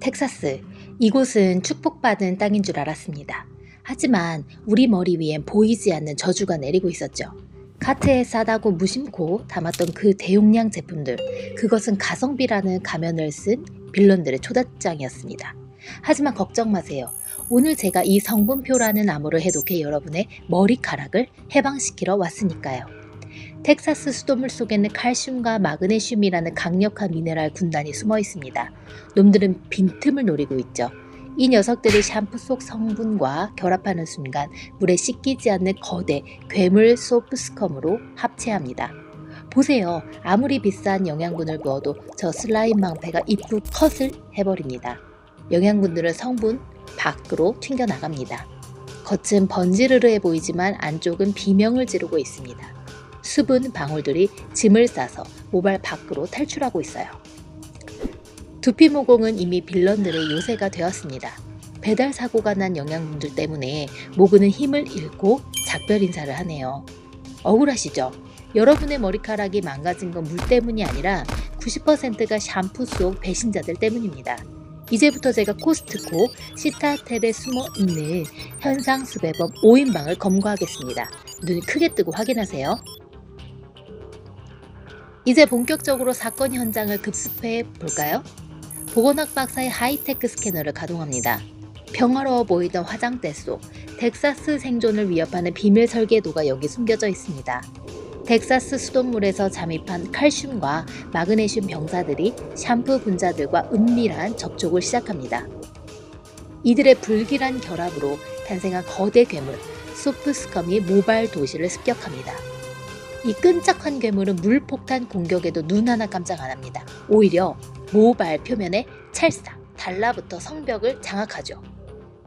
텍사스. 이곳은 축복받은 땅인 줄 알았습니다. 하지만 우리 머리 위엔 보이지 않는 저주가 내리고 있었죠. 카트에 싸다고 무심코 담았던 그 대용량 제품들, 그것은 가성비라는 가면을 쓴 빌런들의 초대장이었습니다. 하지만 걱정 마세요. 오늘 제가 이 성분표라는 암호를 해독해 여러분의 머리카락을 해방시키러 왔으니까요. 텍사스 수돗물 속에는 칼슘과 마그네슘이라는 강력한 미네랄 군단이 숨어 있습니다. 놈들은 빈틈을 노리고 있죠. 이 녀석들이 샴푸 속 성분과 결합하는 순간 물에 씻기지 않는 거대 괴물 소프스컴으로 합체합니다. 보세요. 아무리 비싼 영양분을 부어도 저 슬라임 망패가 입구 컷을 해버립니다. 영양분들은 성분 밖으로 튕겨나갑니다. 겉은 번지르르해 보이지만 안쪽은 비명을 지르고 있습니다. 수분 방울들이 짐을 싸서 모발 밖으로 탈출하고 있어요. 두피 모공은 이미 빌런들의 요새가 되었습니다. 배달 사고가 난 영양분들 때문에 모근은 힘을 잃고 작별 인사를 하네요. 억울하시죠? 여러분의 머리카락이 망가진 건 물 때문이 아니라 90%가 샴푸 속 배신자들 때문입니다. 이제부터 제가 코스트코 시타텔에 숨어있는 현상수배법 5인방을 검거하겠습니다. 눈 크게 뜨고 확인하세요. 이제 본격적으로 사건 현장을 급습해 볼까요? 보건학 박사의 하이테크 스캐너를 가동합니다. 평화로워 보이던 화장대 속 텍사스 생존을 위협하는 비밀 설계도가 여기 숨겨져 있습니다. 텍사스 수돗물에서 잠입한 칼슘과 마그네슘 병사들이 샴푸 분자들과 은밀한 접촉을 시작합니다. 이들의 불길한 결합으로 탄생한 거대 괴물 소프스컴이 모발 도시를 습격합니다. 이 끈적한 괴물은 물폭탄 공격에도 눈 하나 깜짝 안 합니다. 오히려 모발 표면에 찰싹 달라붙어 성벽을 장악하죠.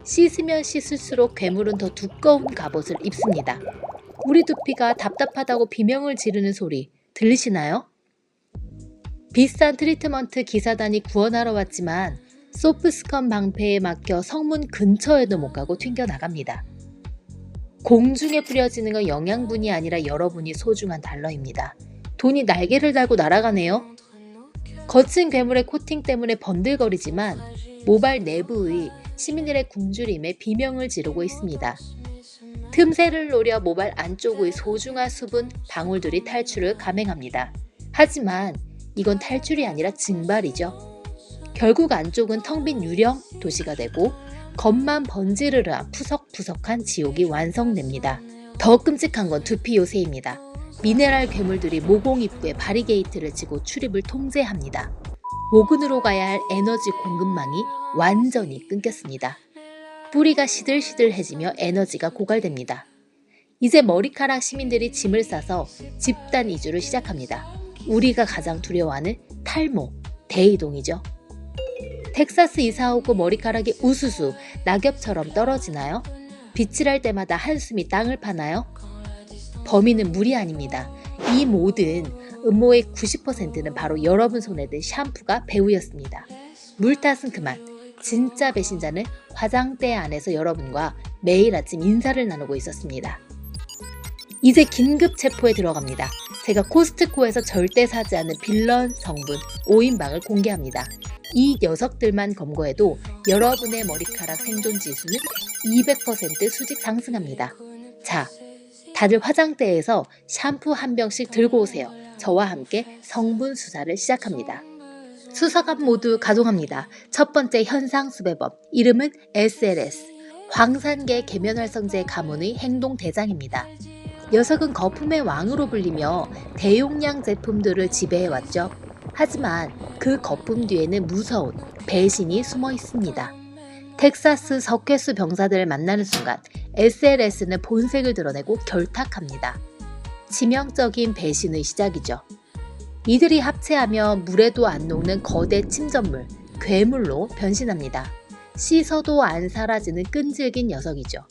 씻으면 씻을수록 괴물은 더 두꺼운 갑옷을 입습니다. 우리 두피가 답답하다고 비명을 지르는 소리 들리시나요? 비싼 트리트먼트 기사단이 구원하러 왔지만 소프스컴 방패에 막혀 성문 근처에도 못 가고 튕겨나갑니다. 공중에 뿌려지는 건 영양분이 아니라 여러분이 소중한 달러입니다. 돈이 날개를 달고 날아가네요. 거친 괴물의 코팅 때문에 번들거리지만 모발 내부의 시민들의 굶주림에 비명을 지르고 있습니다. 틈새를 노려 모발 안쪽의 소중한 수분 방울들이 탈출을 감행합니다. 하지만 이건 탈출이 아니라 증발이죠. 결국 안쪽은 텅 빈 유령 도시가 되고 겉만 번지르르한 푸석푸석한 지옥이 완성됩니다. 더 끔찍한 건 두피 요새입니다. 미네랄 괴물들이 모공 입구에 바리게이트를 치고 출입을 통제합니다. 모근으로 가야 할 에너지 공급망이 완전히 끊겼습니다. 뿌리가 시들시들해지며 에너지가 고갈됩니다. 이제 머리카락 시민들이 짐을 싸서 집단 이주를 시작합니다. 우리가 가장 두려워하는 탈모, 대이동이죠. 텍사스 이사 오고 머리카락이 우수수 낙엽처럼 떨어지나요? 빗질할 때마다 한숨이 땅을 파나요? 범인은 물이 아닙니다. 이 모든 음모의 90%는 바로 여러분 손에 든 샴푸가 배후였습니다. 물 탓은 그만. 진짜 배신자는 화장대 안에서 여러분과 매일 아침 인사를 나누고 있었습니다. 이제 긴급 체포에 들어갑니다. 제가 코스트코에서 절대 사지 않는 빌런 성분 5인방을 공개합니다. 이 녀석들만 검거해도 여러분의 머리카락 생존 지수는 200% 수직 상승합니다. 자, 다들 화장대에서 샴푸 한 병씩 들고 오세요. 저와 함께 성분 수사를 시작합니다. 수사관 모두 가동합니다. 첫 번째 현상수배법, 이름은 SLS, 황산계 계면활성제 가문의 행동대장입니다. 녀석은 거품의 왕으로 불리며 대용량 제품들을 지배해왔죠. 하지만 그 거품 뒤에는 무서운 배신이 숨어 있습니다. 텍사스 석회수 병사들을 만나는 순간 SLS는 본색을 드러내고 결탁합니다. 치명적인 배신의 시작이죠. 이들이 합체하며 물에도 안 녹는 거대 침전물, 괴물로 변신합니다. 씻어도 안 사라지는 끈질긴 녀석이죠.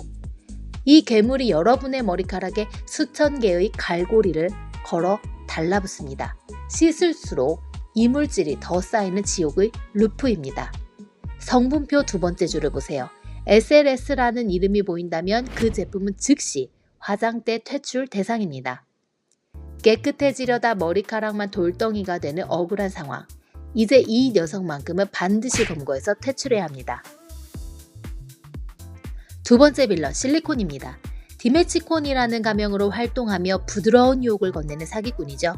이 괴물이 여러분의 머리카락에 수천 개의 갈고리를 걸어 달라붙습니다. 씻을수록 이물질이 더 쌓이는 지옥의 루프입니다. 성분표 두 번째 줄을 보세요. SLS라는 이름이 보인다면 그 제품은 즉시 화장대 퇴출 대상입니다. 깨끗해지려다 머리카락만 돌덩이가 되는 억울한 상황. 이제 이 녀석만큼은 반드시 검거해서 퇴출해야 합니다. 두 번째 빌런 실리콘입니다. 디메치콘이라는 가명으로 활동하며 부드러운 유혹을 건네는 사기꾼이죠.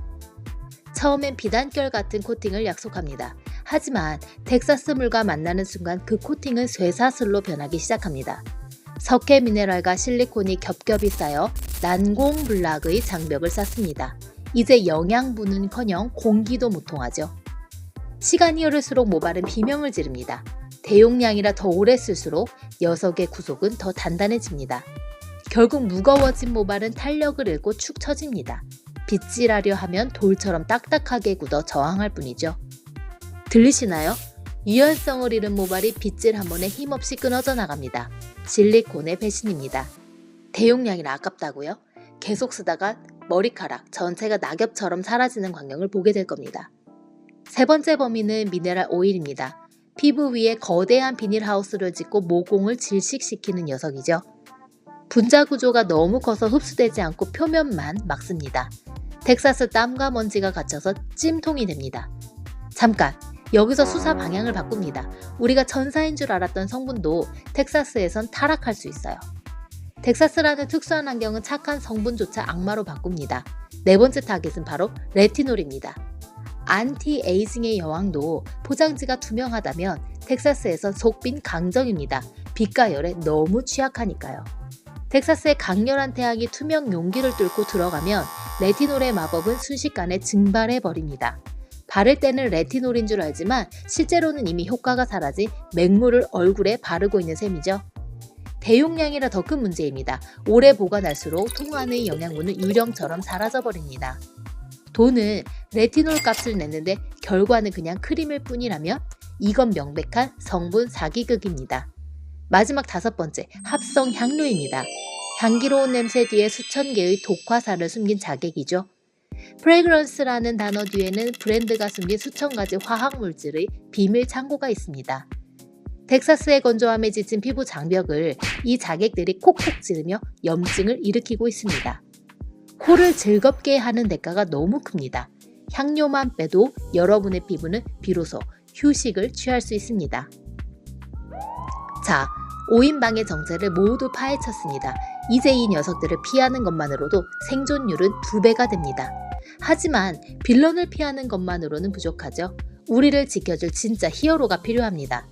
처음엔 비단결 같은 코팅을 약속합니다. 하지만 텍사스물과 만나는 순간 그 코팅은 쇠사슬로 변하기 시작합니다. 석회 미네랄과 실리콘이 겹겹이 쌓여 난공불락의 장벽을 쌓습니다. 이제 영양분은커녕 공기도 못 통하죠. 시간이 흐를수록 모발은 비명을 지릅니다. 대용량이라 더 오래 쓸수록 녀석의 구속은 더 단단해집니다. 결국 무거워진 모발은 탄력을 잃고 축 처집니다. 빗질하려 하면 돌처럼 딱딱하게 굳어 저항할 뿐이죠. 들리시나요? 유연성을 잃은 모발이 빗질 한 번에 힘없이 끊어져 나갑니다. 실리콘의 배신입니다. 대용량이라 아깝다고요? 계속 쓰다가 머리카락 전체가 낙엽처럼 사라지는 광경을 보게 될 겁니다. 세 번째 범인은 미네랄 오일입니다. 피부 위에 거대한 비닐하우스를 짓고 모공을 질식시키는 녀석이죠. 분자 구조가 너무 커서 흡수되지 않고 표면만 막습니다. 텍사스 땀과 먼지가 갇혀서 찜통이 됩니다. 잠깐! 여기서 수사 방향을 바꿉니다. 우리가 천사인 줄 알았던 성분도 텍사스에선 타락할 수 있어요. 텍사스라는 특수한 환경은 착한 성분조차 악마로 바꿉니다. 네 번째 타겟은 바로 레티놀입니다. 안티에이징의 여왕도 포장지가 투명하다면 텍사스에선 속빈 강정입니다. 빛과 열에 너무 취약하니까요. 텍사스의 강렬한 태양이 투명 용기를 뚫고 들어가면 레티놀의 마법은 순식간에 증발해버립니다. 바를 때는 레티놀인 줄 알지만 실제로는 이미 효과가 사라진 맹물을 얼굴에 바르고 있는 셈이죠. 대용량이라 더 큰 문제입니다. 오래 보관할수록 통 안의 영양분은 유령처럼 사라져버립니다. 돈은 레티놀 값을 냈는데 결과는 그냥 크림일 뿐이라면 이건 명백한 성분 사기극입니다. 마지막 다섯 번째, 합성 향료입니다. 향기로운 냄새 뒤에 수천 개의 독화살을 숨긴 자객이죠. 프레그런스라는 단어 뒤에는 브랜드가 숨긴 수천 가지 화학 물질의 비밀 창고가 있습니다. 텍사스의 건조함에 지친 피부 장벽을 이 자객들이 콕콕 찌르며 염증을 일으키고 있습니다. 코를 즐겁게 하는 대가가 너무 큽니다. 향료만 빼도 여러분의 피부는 비로소 휴식을 취할 수 있습니다. 자, 5인방의 정체를 모두 파헤쳤습니다. 이제 이 녀석들을 피하는 것만으로도 생존율은 2배가 됩니다. 하지만 빌런을 피하는 것만으로는 부족하죠. 우리를 지켜줄 진짜 히어로가 필요합니다.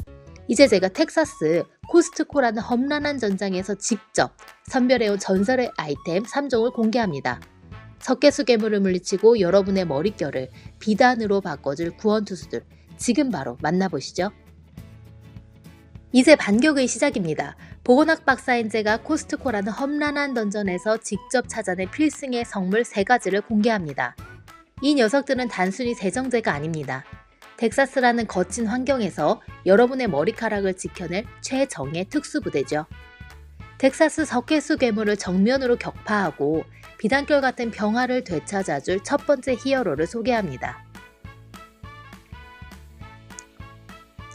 이제 제가 텍사스 코스트코라는 험난한 전장에서 직접 선별해온 전설의 아이템 3종을 공개합니다. 석회수 괴물을 물리치고 여러분의 머릿결을 비단으로 바꿔줄 구원투수들, 지금 바로 만나보시죠. 이제 반격의 시작입니다. 보건학 박사인 제가 코스트코라는 험난한 던전에서 직접 찾아낸 필승의 성물 3가지를 공개합니다. 이 녀석들은 단순히 세정제가 아닙니다. 텍사스라는 거친 환경에서 여러분의 머리카락을 지켜낼 최정예 특수부대죠. 텍사스 석회수 괴물을 정면으로 격파하고 비단결 같은 병화를 되찾아줄 첫 번째 히어로를 소개합니다.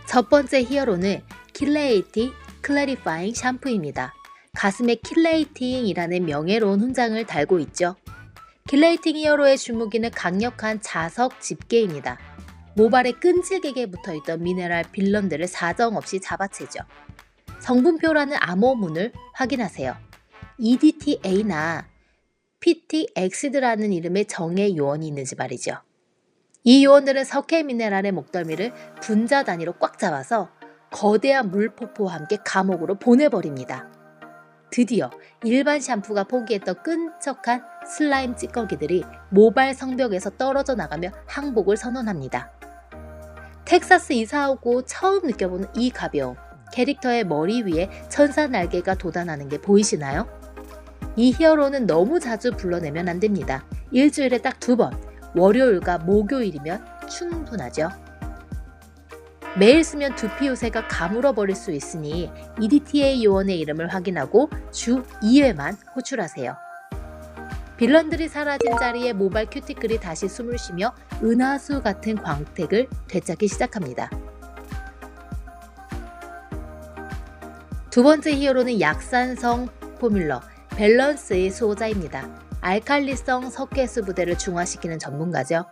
첫 번째 히어로는 킬레이팅 클래리파잉 샴푸입니다. 가슴에 킬레이팅이라는 명예로운 훈장을 달고 있죠. 킬레이팅 히어로의 주무기는 강력한 자석 집게입니다. 모발에 끈질기게 붙어있던 미네랄 빌런들을 사정없이 잡아채죠. 성분표라는 암호문을 확인하세요. EDTA나 PTXD라는 이름의 정예 요원이 있는지 말이죠. 이 요원들은 석회 미네랄의 목덜미를 분자 단위로 꽉 잡아서 거대한 물폭포와 함께 감옥으로 보내버립니다. 드디어 일반 샴푸가 포기했던 끈적한 슬라임 찌꺼기들이 모발 성벽에서 떨어져 나가며 항복을 선언합니다. 텍사스 이사오고 처음 느껴보는 이 가벼움, 캐릭터의 머리 위에 천사 날개가 돋아나는 게 보이시나요? 이 히어로는 너무 자주 불러내면 안 됩니다. 일주일에 딱 2번, 월요일과 목요일이면 충분하죠. 매일 쓰면 두피 요새가 가물어버릴 수 있으니 EDTA 요원의 이름을 확인하고 주 2회만 호출하세요. 빌런들이 사라진 자리에 모발 큐티클이 다시 숨을 쉬며 은하수 같은 광택을 되찾기 시작합니다. 두 번째 히어로는 약산성 포뮬러, 밸런스의 수호자입니다. 알칼리성 석회수 부대를 중화시키는 전문가죠.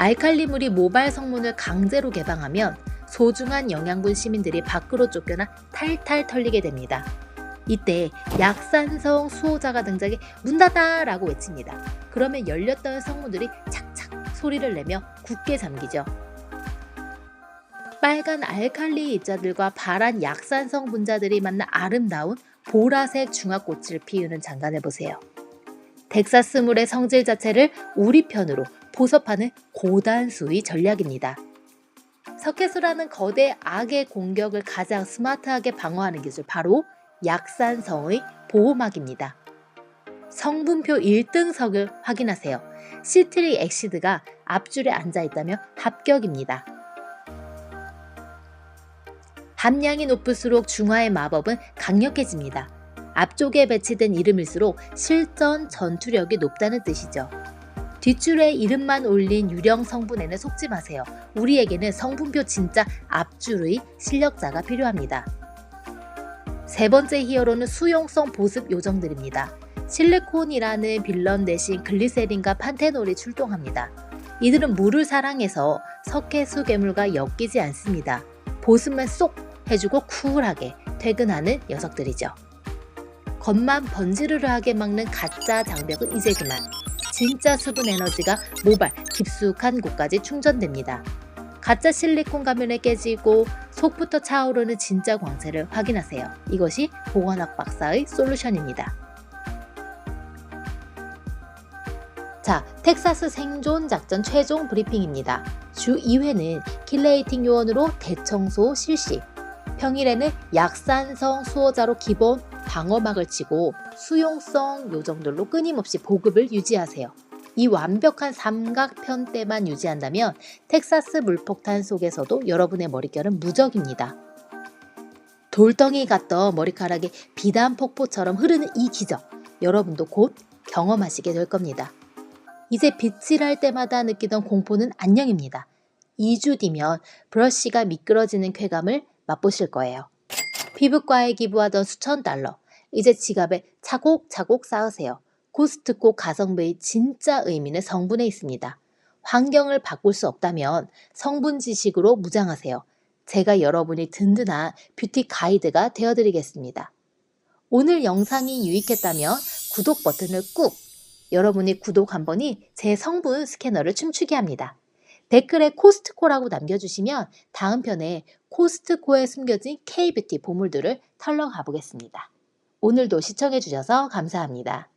알칼리물이 모발 성분을 강제로 개방하면 소중한 영양분 시민들이 밖으로 쫓겨나 탈탈 털리게 됩니다. 이때 약산성 수호자가 등장해 문 닫아 라고 외칩니다. 그러면 열렸던 성분들이 착착 소리를 내며 굳게 잠기죠. 빨간 알칼리 입자들과 파란 약산성 분자들이 만나 아름다운 보라색 중화꽃을 피우는 장관을 보세요. 텍사스 물의 성질 자체를 우리 편으로 포섭하는 고단수의 전략입니다. 석회수라는 거대 악의 공격을 가장 스마트하게 방어하는 기술, 바로 약산성의 보호막입니다. 성분표 1등석을 확인하세요. 시트릭 엑시드가 앞줄에 앉아있다며 합격입니다. 함량이 높을수록 중화의 마법은 강력해집니다. 앞쪽에 배치된 이름일수록 실전 전투력이 높다는 뜻이죠. 뒷줄에 이름만 올린 유령 성분에는 속지 마세요. 우리에게는 성분표 진짜 앞줄의 실력자가 필요합니다. 세 번째 히어로는 수용성 보습 요정들입니다. 실리콘이라는 빌런 대신 글리세린과 판테놀이 출동합니다. 이들은 물을 사랑해서 석회수 괴물과 엮이지 않습니다. 보습만 쏙 해주고 쿨하게 퇴근하는 녀석들이죠. 겉만 번지르르하게 막는 가짜 장벽은 이제 그만. 진짜 수분 에너지가 모발 깊숙한 곳까지 충전됩니다. 가짜 실리콘 가면에 깨지고 속부터 차오르는 진짜 광채를 확인하세요. 이것이 보건학 박사의 솔루션입니다. 자, 텍사스 생존 작전 최종 브리핑입니다. 주 2회는 킬레이팅 요원으로 대청소 실시. 평일에는 약산성 수호자로 기본 방어막을 치고 수용성 요정들로 끊임없이 보급을 유지하세요. 이 완벽한 삼각편대만 유지한다면 텍사스 물폭탄 속에서도 여러분의 머릿결은 무적입니다. 돌덩이 같던 머리카락이 비단 폭포처럼 흐르는 이 기적, 여러분도 곧 경험하시게 될 겁니다. 이제 빗질할 때마다 느끼던 공포는 안녕입니다. 2주 뒤면 브러쉬가 미끄러지는 쾌감을 맛보실 거예요. 피부과에 기부하던 수천 달러, 이제 지갑에 차곡차곡 쌓으세요. 코스트코 가성비의 진짜 의미는 성분에 있습니다. 환경을 바꿀 수 없다면 성분 지식으로 무장하세요. 제가 여러분이 든든한 뷰티 가이드가 되어드리겠습니다. 오늘 영상이 유익했다면 구독 버튼을 꾹! 여러분의 구독 한 번이 제 성분 스캐너를 춤추게 합니다. 댓글에 코스트코라고 남겨주시면 다음 편에 코스트코에 숨겨진 K-뷰티 보물들을 털러 가보겠습니다. 오늘도 시청해주셔서 감사합니다.